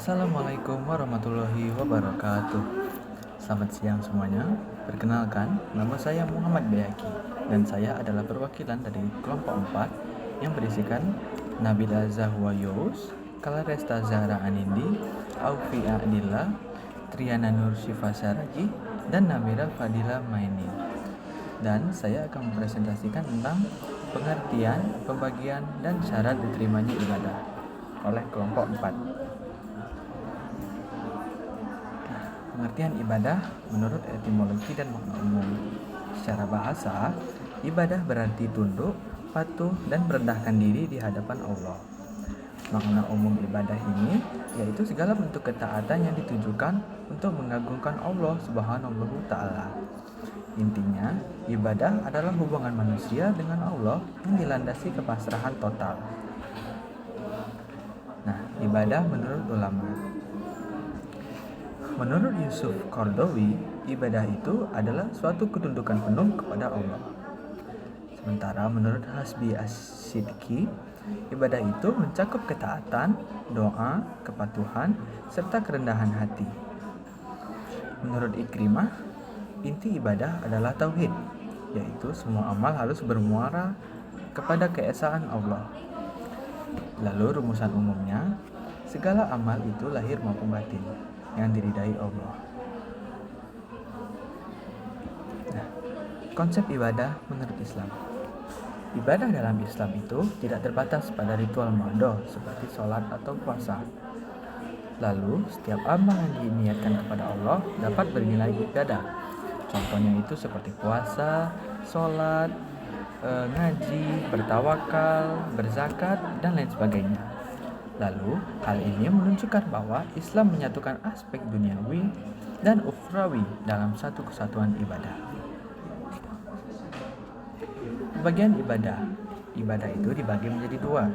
Assalamualaikum warahmatullahi wabarakatuh. Selamat siang semuanya. Perkenalkan, nama saya Muhammad Bayaki dan saya adalah perwakilan dari kelompok 4 yang berisikan Nabila Zahwa Yous, Kalaresta Zahra Anindi, Aufi Adila, Triana Nur Syifa Syaraji, dan Namira Fadila Mainin. Dan saya akan mempresentasikan tentang pengertian, pembagian, dan syarat diterimanya ibadah oleh kelompok 4. Pengertian ibadah menurut etimologi dan makna umum. Secara bahasa, ibadah berarti tunduk, patuh, dan merendahkan diri di hadapan Allah. Makna umum ibadah ini yaitu segala bentuk ketaatan yang ditujukan untuk mengagungkan Allah Subhanahu wa Ta'ala. Intinya, ibadah adalah hubungan manusia dengan Allah yang dilandasi kepasrahan total. Nah, ibadah menurut ulama. Menurut Yusuf Qaradawi, ibadah itu adalah suatu ketundukan penuh kepada Allah. Sementara menurut Hasbi As-Sidki, ibadah itu mencakup ketaatan, doa, kepatuhan, serta kerendahan hati. Menurut Ikrimah, inti ibadah adalah tauhid, yaitu semua amal harus bermuara kepada keesaan Allah. Lalu rumusan umumnya, segala amal itu lahir maupun batin yang diridai Allah. Nah, konsep ibadah menurut Islam. Ibadah dalam Islam itu tidak terbatas pada ritual mahdoh seperti sholat atau puasa. Lalu, setiap amal yang diniatkan kepada Allah dapat bernilai ibadah. Contohnya itu seperti puasa, sholat, ngaji, bertawakal, berzakat, dan lain sebagainya. Lalu, hal ini menunjukkan bahwa Islam menyatukan aspek duniawi dan ukhrawi dalam satu kesatuan ibadah. Bagian ibadah. Ibadah itu dibagi menjadi dua.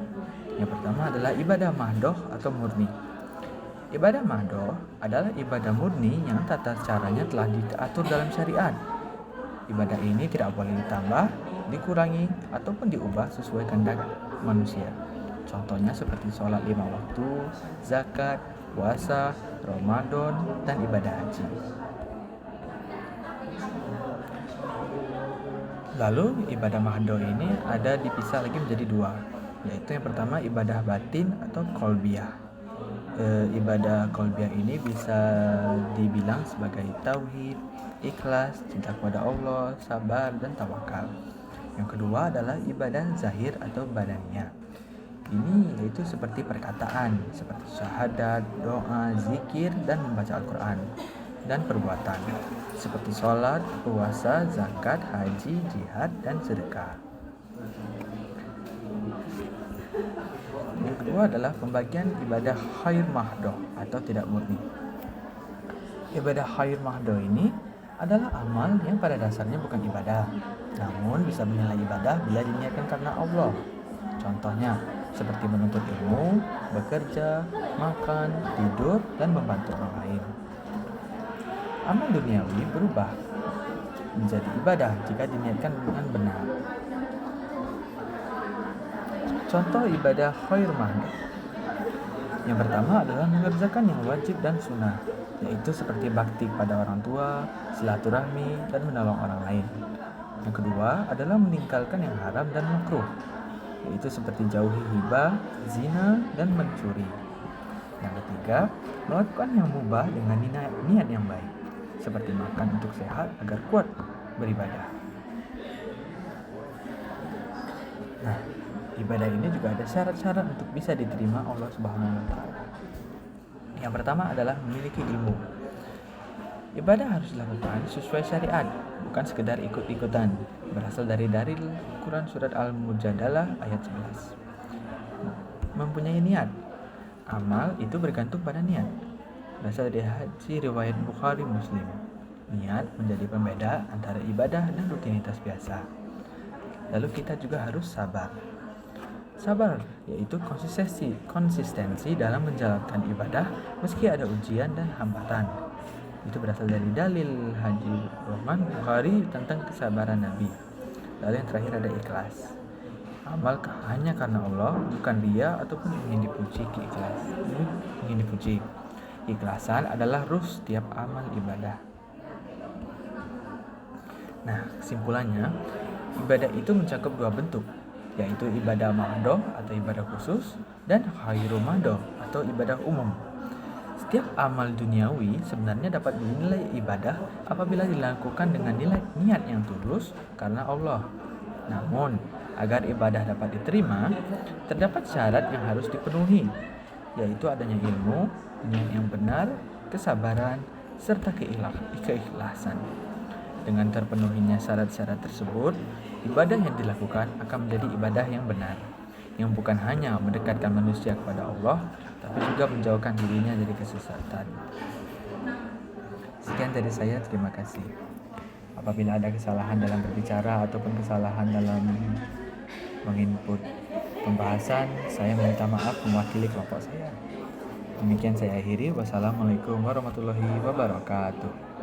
Yang pertama adalah ibadah mahdoh atau murni. Ibadah mahdoh adalah ibadah murni yang tata caranya telah diatur dalam syariat. Ibadah ini tidak boleh ditambah, dikurangi, ataupun diubah sesuai kehendak manusia. Contohnya seperti sholat 5 waktu, zakat, puasa, Ramadan, dan ibadah haji. Lalu ibadah mahdoh ini ada dipisah lagi menjadi dua, yaitu yang pertama ibadah batin atau qalbiyah. Ibadah qalbiyah ini bisa dibilang sebagai tauhid, ikhlas, cinta kepada Allah, sabar, dan tawakal. Yang kedua adalah ibadah zahir atau badaniyah. Ini yaitu seperti perkataan, seperti syahadat, doa, zikir, dan membaca Al-Quran. Dan perbuatan, seperti sholat, puasa, zakat, haji, jihad, dan sedekah. Yang kedua adalah pembagian ibadah khair mahdoh atau tidak murni. Ibadah khair mahdoh ini adalah amal yang pada dasarnya bukan ibadah, namun bisa bernilai ibadah bila diniatkan karena Allah. Contohnya, seperti menuntut ilmu, bekerja, makan, tidur, dan membantu orang lain. Amal duniawi berubah menjadi ibadah jika diniatkan dengan benar. Contoh ibadah khair mahdoh. Yang pertama adalah mengerjakan yang wajib dan sunnah, yaitu seperti bakti pada orang tua, silaturahmi, dan menolong orang lain. Yang kedua adalah meninggalkan yang haram dan makruh, yaitu seperti jauhi hibah, zina, dan mencuri. Yang ketiga, melakukan yang mubah dengan niat yang baik, seperti makan untuk sehat agar kuat beribadah. Nah, ibadah ini juga ada syarat-syarat untuk bisa diterima Allah Subhanahu wa Ta'ala. Yang pertama adalah memiliki ilmu. Ibadah harus dilakukan sesuai syariat, bukan sekedar ikut-ikutan. Berasal dari dalil Quran surat Al-Mujadalah ayat 11. Mempunyai niat. Amal itu bergantung pada niat. Berasal dari hadis riwayat Bukhari Muslim. Niat menjadi pembeda antara ibadah dan rutinitas biasa. Lalu kita juga harus sabar. Sabar yaitu konsistensi dalam menjalankan ibadah meski ada ujian dan hambatan. Itu berasal dari dalil Haji Rahman Bukhari tentang kesabaran Nabi. Lalu yang terakhir ada ikhlas. amal hanya karena Allah, bukan ria ataupun ingin dipuji. Keikhlasan adalah ruh setiap amal ibadah. Nah, kesimpulannya, ibadah itu mencakup dua bentuk, yaitu ibadah mahdoh atau ibadah khusus dan khairu mahdoh atau ibadah umum. Setiap amal duniawi sebenarnya dapat dinilai ibadah apabila dilakukan dengan niat yang tulus karena Allah. Namun, agar ibadah dapat diterima, terdapat syarat yang harus dipenuhi, yaitu adanya ilmu, niat yang benar, kesabaran, serta keikhlasan. Dengan terpenuhinya syarat-syarat tersebut, ibadah yang dilakukan akan menjadi ibadah yang benar, yang bukan hanya mendekatkan manusia kepada Allah, tapi juga menjauhkan dirinya dari kesesatan. Sekian dari saya, terima kasih. Apabila ada kesalahan dalam berbicara ataupun kesalahan dalam menginput pembahasan, saya minta maaf mewakili kelompok saya. Demikian saya akhiri. Wassalamualaikum warahmatullahi wabarakatuh.